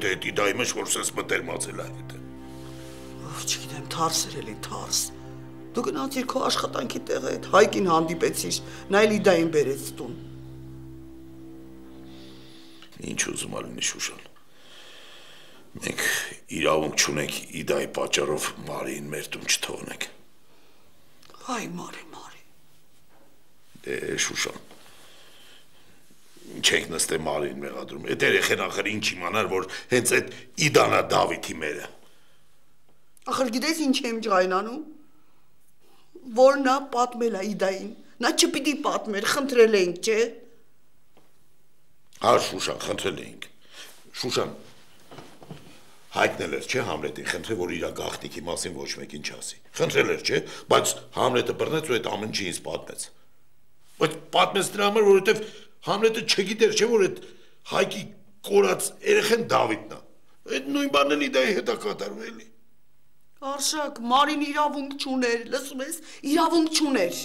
թե էդի դա իմը որ սես մտել մածել է հետ։ Չգիտեմ, թարս էր էլի, թարս։ Դու գնացիր քո աշխատանքի տեղը այդ Հայկին հանդիպեցիր, նա էլ Իդային բերեց տուն։ Ինչ ուզում ալինի Շուշան։ Մենք իրավունք չունենք Իդայի պատճառով Մարիին մեր տուն չթողնենք։ Այ Մարի։ Դե Շուշան։ Չենք նստե Մարին մեղադրում։ Այդ երեխեն ախր ինչ իմանար, որ հենց այդ Իդանա Դավիթի մերը։ Ախր գիտես ինչ եմ ջայնանում, որ նա պատմել է Իդային, նա չպիտի պատմեր, խնդրել ենք, չէ։ Հա Շուշան, խնդրել էինք։ Շուշան, հայտնել էր, չէ, Համլետին, խնդրել, որ իր գաղտնիքի մասին ոչ մեկին չասի։ Խնդրել էր, չէ, բայց Համլետը բռնեց ու այդ ամեն ինչը ինձ պատմեց։ Բայց պատմեց դրա համար, որովհետև Համլետը չգիտեր, չէ, որ այդ Հայկի կորած երեխեն Դավիթն է։ Այդ նույն բանն էլ Իդայի հետ է կատարվում էլի։ Արշակ, Մարին իրավունք չուներ, լսում ես, իրավունք չուներ։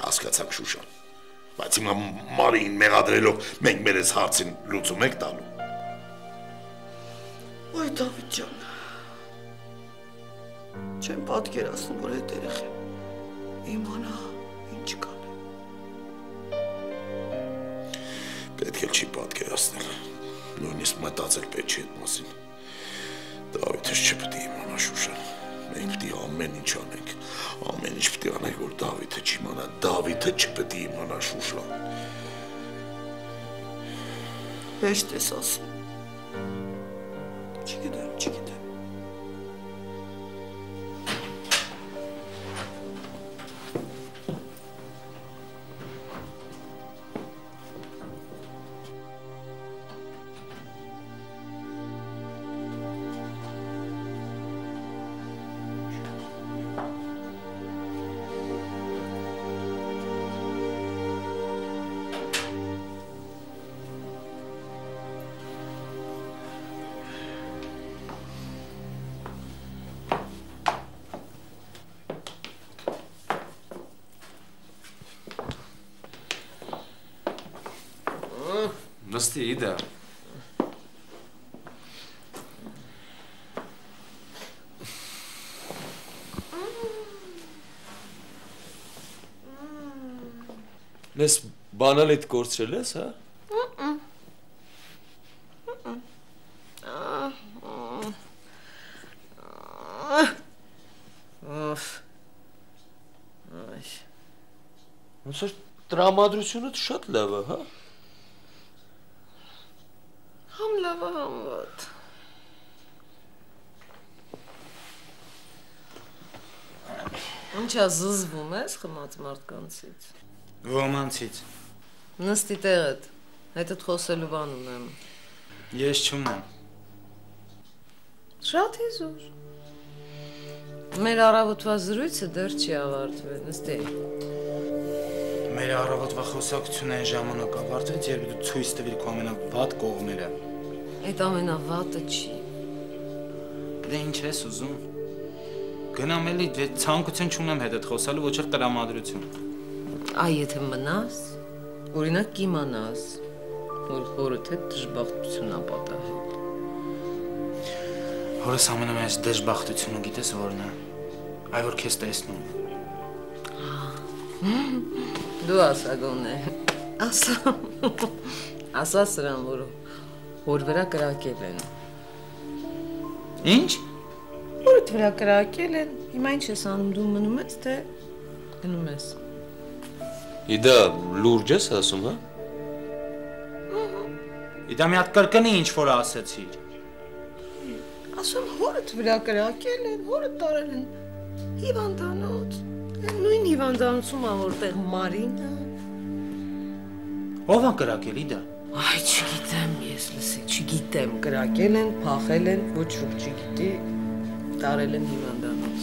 Հասկացանք Շուշան, բայց հիմա Մարին մեղադրելով մենք մեր այս հարցին լուծում եք տալու։ Այ Դավիթ ջան, չեմ պատկերացնում, որ այդ երեխեն իմանա ինչ կան։ Պետք էլ չի պատկերացնել, նույնիսկ մտածել պետք չի այդ մասին։ Դավիթը չպետք է իմանա Շուշան, մենք պետք է ամեն ինչ անենք, ամեն ինչ պետք է անենք, որ Դավիթը չիմանա, Դավիթը չպետք է իմանա Շուշան։ Հեշտ ես ասում, չգիտեմ։ Նստի, Իդա։ Նես բանալիդ կորցրել ես, հա? Ոնց որ տրամադրությունդ շատ լավ է, հա? Համ լավ է, համ վատ։ Ինչա զզվում ես խմած մարդկանցից։ Ոմանցից։ Նստի տեղդ, հետդ խոսելու բան ունեմ։ Ես չունեմ։ Շատ իզուր։ Մեր առավոտվա զրույցը դեռ չի ավարտվել, նստի։ Մեր առավոտվա խոսակցությունը այն ժամանակ ավարտվեց, երբ դու ցույց տվիր քո ամենավատ կողմերը։ Այդ ամենավատը չի։ Դե ինչ ես ուզում։ Գնամ էլի, դե ցանկություն չունեմ հետդ խոսալու, ոչ էլ տրամադրություն։ Այ եթե մնաս, օրինակ կիմանաս, որ հորդ հետ դժբախտություն ապատահել։ Հորս ամենամեծ դժբախտությունը գիտես որն է։ Այ որ քեզ տեսնում։ Դու ասա գոնե, ասա սրան, որ հոր վրա կրակել են։ Ինչ? Հորդ վրա կրակել են, հիմա ինչ ես անում, դու մնում ես, թե գնում ես։ Իդա լուրջ ես ասում, հա? Իդա մի հատ կրկնի ինչ որ ասեցիր։ Ասում հորդ վրա կրակել են, հորդ տարել են հիվանդանոց։ Նույն հիվանդանոցում ա որտեղ Մարին է։ Ո՞վ ա կրակել Իդա։ Այ չգիտեմ, ես լսի, չգիտեմ, կրակել են, փախել են, ոչ ոք չգիտի, տարել են հիվանդանոց։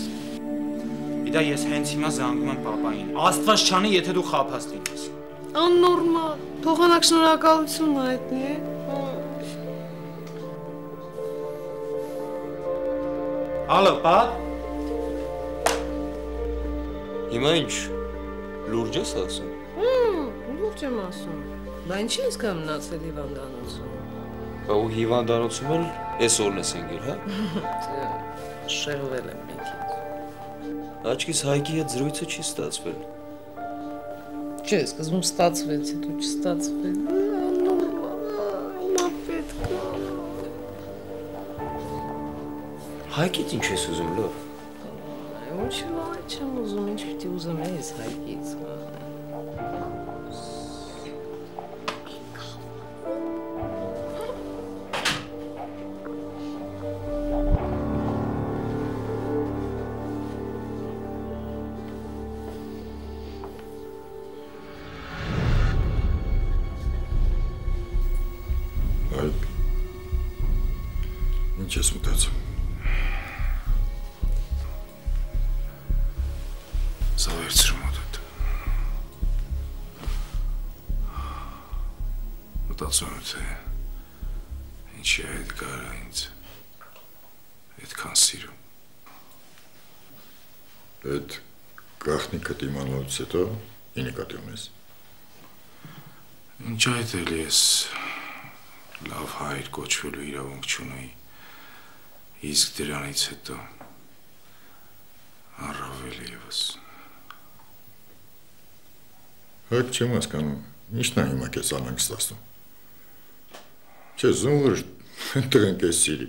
Իդա ես հենց հիմա զանգում եմ պապային։ Աստված չանի, եթե դու խափած լինես։ Աննորմալ, փոխանակ շնորհակալություն հայտնի է։ Ալո, պապ։ Հիմա ինչ, լուրջ ես ասում։ Լուրջ եմ ասում։ Բա ինչի՞ ես կա մնացել հիվանդանոցում։ Բա ու հիվանդանոցում էլ այսօրն ես եկել, հա։ Շեղվել եմ մի քիչ։ Աչքիս Հայկի հետ զրույցը չի ստացվել։ Չէ, սկզբում ստացվեց, հետո չստացվել։ Մա պետք է։ Հայկից ինչ ես ուզում, լավ։ Ոչ չեմ ուզում, ինչ պիտի ուզում ես Հայկից։ Հայկ, ինչ ես մտածում։ Զավերցրում ոտդ։ Մտածում եմ, թե ինչի այդ գարը ինձ այդքան սիրում։ Այդ գաղտնիքդ իմանալուց հետո ի նկատի ունես։ Ինչ այդ էլ ես լավ հայր կոչվելու իրավունք չունեի, իսկ դրանից հետո առավել ևս։ Հայկ չեմ հասկանում, ինչն է հիմա քեզ անհանգստացնում։ Չես ուզում որ տղեն քեզ սիրի։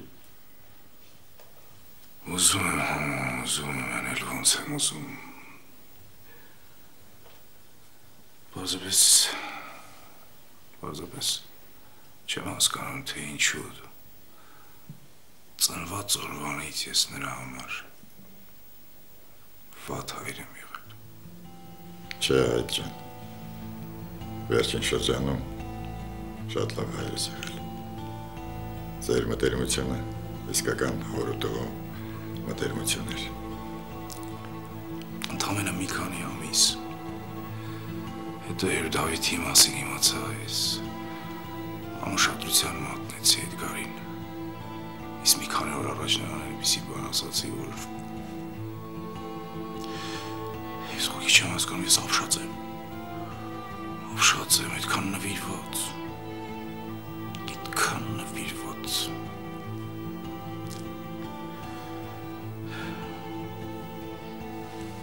Ուզում եմ, անել ոնց եմ ուզում։ Պարզապես չեմ հասկանում, թե ինչու ծնված օրվանից ես նրա համար վատ հայր եմ եղել։ Չէ, այդ ջան, վերջին շրջանում շատ լավ հայր ես եղել։ Ձեր մտերմությունը իսկական հոր ու տղու մտերմություն էր։ Ընդամենը մի քանի ամիս, հետո երբ Դավիթի մասին իմացա ես, անուշադրության մատնեցի Էդգարին, իսկ մի քանի օր առաջ նրան այնպիսի բան ասացի, որ ես ուղղակի չեմ հասկանում, ես ապշած եմ, այդքան նվիրված,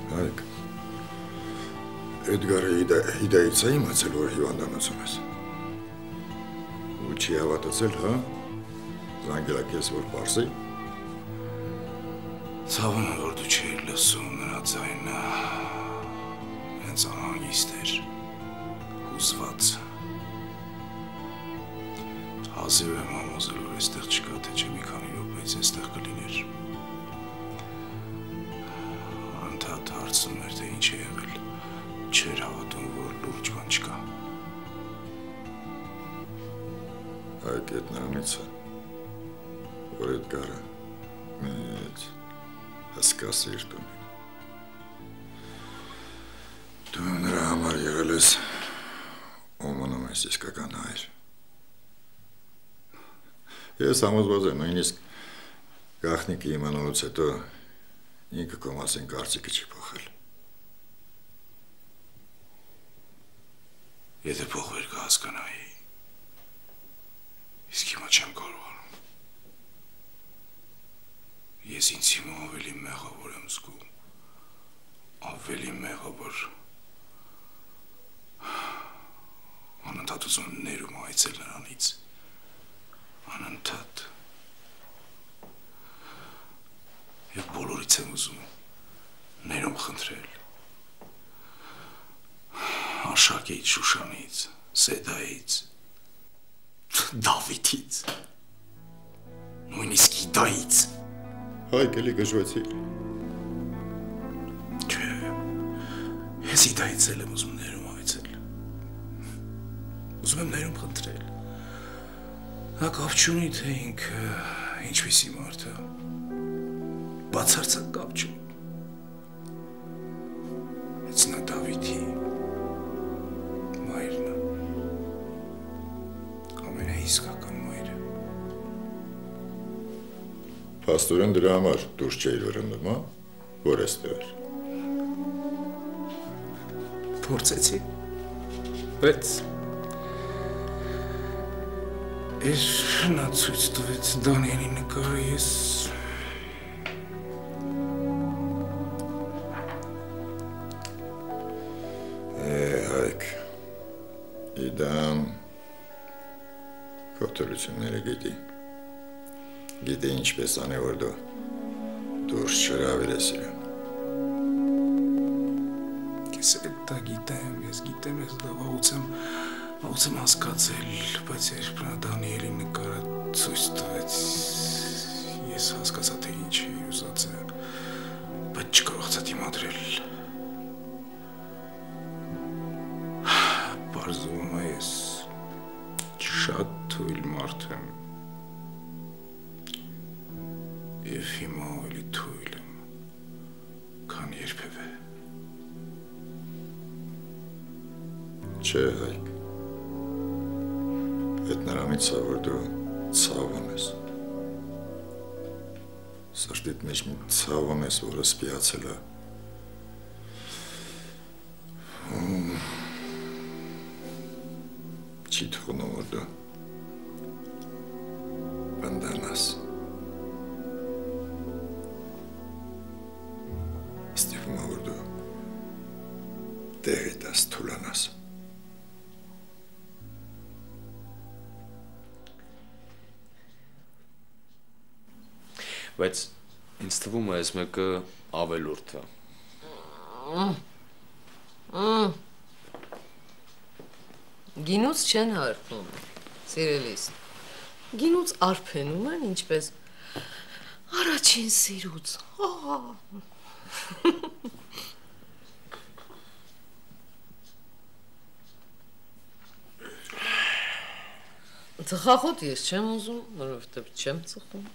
Հայկ, Էդգարը հիդայից է իմացել, որ հիվանդանոցում ես։ Ու չի հավատացել, հա? Զանգել քեզ, որ պարզի։ Ցավում եմ, որ դու չէիր լսում նրա ձայնը, հենց անհանգիստ էր, հուզված։ Հազիվ եմ համոզել, որ այստեղ չկա, թե չէ մի քանի րոպեից այստեղ կլիներ։ Անդադ հարցնում էր, թե ինչ է եղել, չէր հավատում, որ լուրջ բան չկա։ Այդ էդ նրանից է, որ Էդգարը մեծ հսկա սիրտ ունի։ Դու նրա համար եղել ես ու մնում ես իսկական հայր։ Ես համոզված եմ, նույնիսկ գաղտնիքը իմանալուց հետո ինքը քո մասին կարծիքը չի փոխել։ Եթե փոխվեր կհասկանայի, իսկ հիմա չեմ կարողանում։ Ես ինձ հիմա ավելի մեղավոր եմ զգում, ավելի մեղավոր, անընդհատ ուզում ներում այցել նրանից, անընդհատ, և բոլորից եմ ուզում ներում խնդրել, Արշակից, Շուշանից, Սեդայից, Դավիթից, նույնիսկ Հիդայից։ Հայկ էլի գժվեցիր։ Չէ, ես Հիդայից էլ եմ ուզում ներում այցել։ Ուզում եմ ներում խնդրել։ Նա կապ չունի, թե ինքը ինչպիսի մարդ է։ Բացարձակ կապ չունի։ Հենց նա Դավիթի մայրն է։ Ամենաիսկական մայրը։ Փաստորեն դրա համար դուրս չէիր վրընդում, հա, որ էստեղ էր։ Փորձեցի, բայց Ես նա ցույց տվեց Դանիելի նկարը, ես Հայկ, իդան կոպտորությունները գիտի ինչպես անի, որ դու դուրս չրավիրես իրան։ Ես դա գիտեմ, ես դա վաղուց եմ հասկացել, բայց երբ նա Դանիելի նկարը ցույց տվեց, ես հասկացա, թե ինչ է ուզած է, բայց չկարողացա դիմադրել։ Պարզվում է, ես շատ թույլ մարդ եմ, և հիմա ավելի թույլ եմ, քան երբևէ։ Չէ, Հայկ, հետ նրանից է, որ դու ցավ ունես։ Սրտիդ մեջ մի ցավ ունես, որը սպիացել է։ Չի թողնում, որ դու բնդանաս։ Ստիպում է, որ դու տեղի տաս, թուլանաս։ Բայց ինձ թվում է, այս մեկը ավելորդ է։ Գինուց չեն հարբում, սիրելիս։ Գինուց արփենում են, ինչպես առաջին սիրուց։ Ծխախոտ ես չեմ ուզում, որովհետև չեմ ծխում։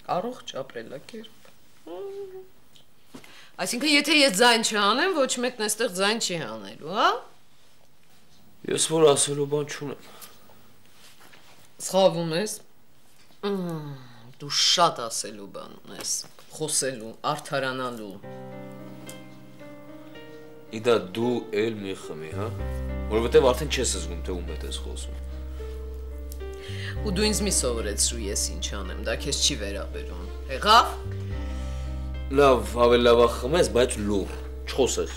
Առողջ ապրելակերպ։ Այսինքն, եթե ես ձայն չանեմ, ոչ մեկն այստեղ ձայն չի անելու, հա? Ես որ ասելու բան չունեմ։ Սխալվում ես։ Դու շատ ասելու բան ունես, խոսելու, արդարանալու։ Իդա դու էլ մի խմի, հա? Որովհետև արդեն չես զգում, թե ում հետ ես խոսում։ Ու դու ինձ մի սովորեցրու ես ինչ անեմ, դա քեզ չի վերաբերում։ Եղավ։ Լավ, ավելի լավ խմես, բայց լուր, չխոսես։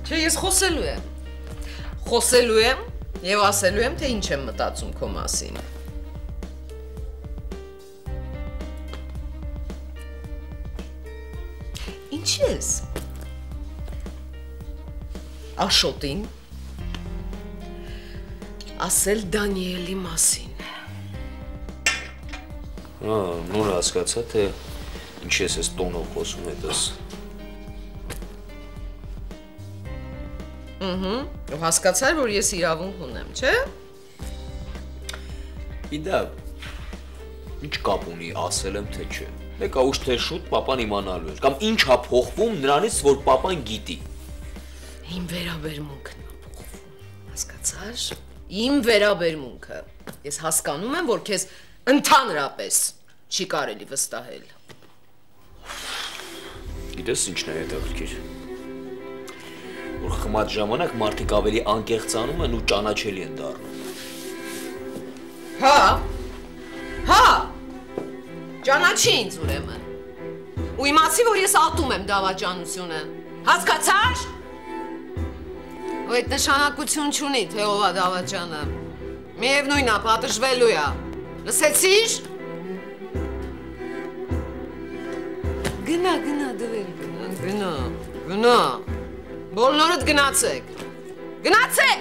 Չէ, ես խոսելու եմ։ Խոսելու եմ եւ ասելու եմ, թե ինչ եմ մտածում քո մասին։ Ինչ ես։ Աշոտին ասել Դանիելի մասին։ Նոր հասկացա, թե ինչ ես ես տոնով խոսում հետս։ Ու հասկացար, որ ես իրավունք ունեմ, չէ՞։ Իդա, ինչ կապ ունի, ասել եմ, թե չէ։ Եկա ուշ թե շուտ պապան իմանալու էր, կամ ինչ հա փոխվում նրանից, որ պապան գիտի։ Իմ վերաբերմունքն է փոխվում, հասկացար։ Իմ վերաբերմունքը։ Ես հասկանում եմ, որ քեզ ընդհանրապես չի կարելի վստահել։ Գիտես ինչն է հետաքրքիր։ Որ խմած ժամանակ մարդիկ ավելի անկեղծանում են ու ճանաչելի են դառնում։ Հա։ Ճանաչի ինձ ուրեմն։ Ու իմացի, որ ես ատում եմ դավաճանությունը։ Հասկացար։ Ու այդ նշանակություն չունի, թե ով է դավաճանը։ Միևնույնն է, պատժվելու է։ Լսեցի՞ր։ Գնա, դվել, գնա։ Բոլորդ գնացեք։ Գնացեք։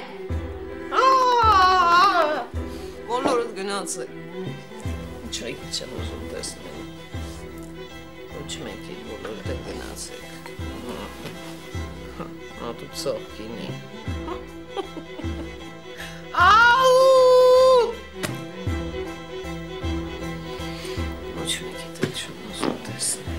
Բոլորդ գնացեք։ Ինչ այգի չեմ ուզում տեսնել։ Ոչ մեկի բոլորդ գնացեք։ Ատու ծող կինի։ Աու! Ոչ մեկի դել չեմ ուզում տեսնել։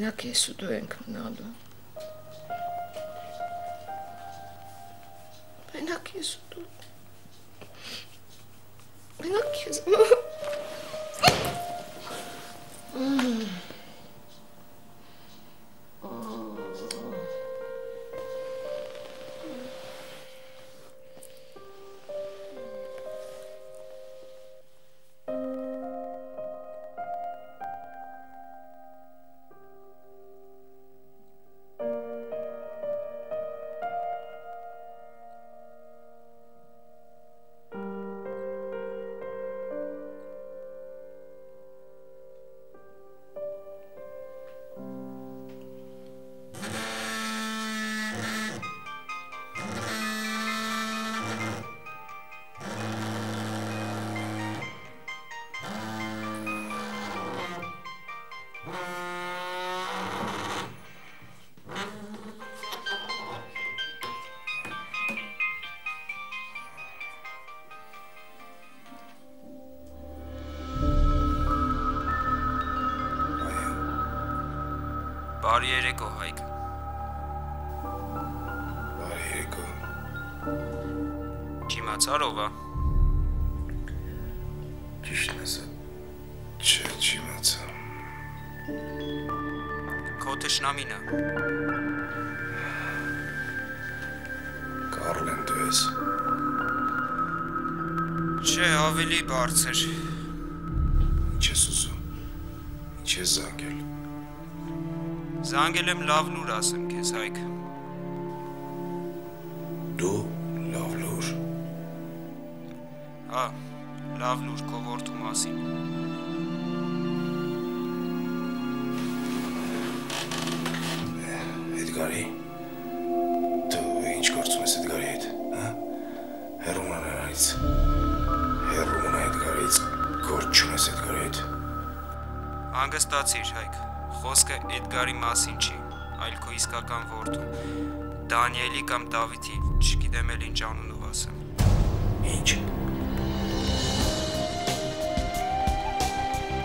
Մենակ ես ու դու ենք մնալու։ Մենակ ես ու դու։ Մենակ ես։ Բարի երեկո, Հայկ։ Բարի երեկո։ Չիմացար ով է։ Ճիշտն ասած, չէ, չիմացա։ Քո թշնամին է։ Կարլեն դու ես։ Չէ, ավելի բարձր։ Ինչ ես ուզում։ Ինչ ես զանգել։ Զանգել եմ լավ լուր ասեմ քեզ, Հայկ։ Դու լավ լուր։ Հա, լավ լուր քո որդու մասին։ Էդգարի։ Դու ինչ գործում ես Էդգարի հետ, հա? Հեռու մնա նրանից։ Հեռու մնա Էդգարից, գործում ես Էդգարի հետ։ Հանգստացիր, Հայկ։ Խոսքը Էդգարի մասին չի, այլ քո իսկական որդու։ Դանիելի կամ Դավիթի, չգիտեմ էլ ինչ անունով ասեմ։ Ինչ։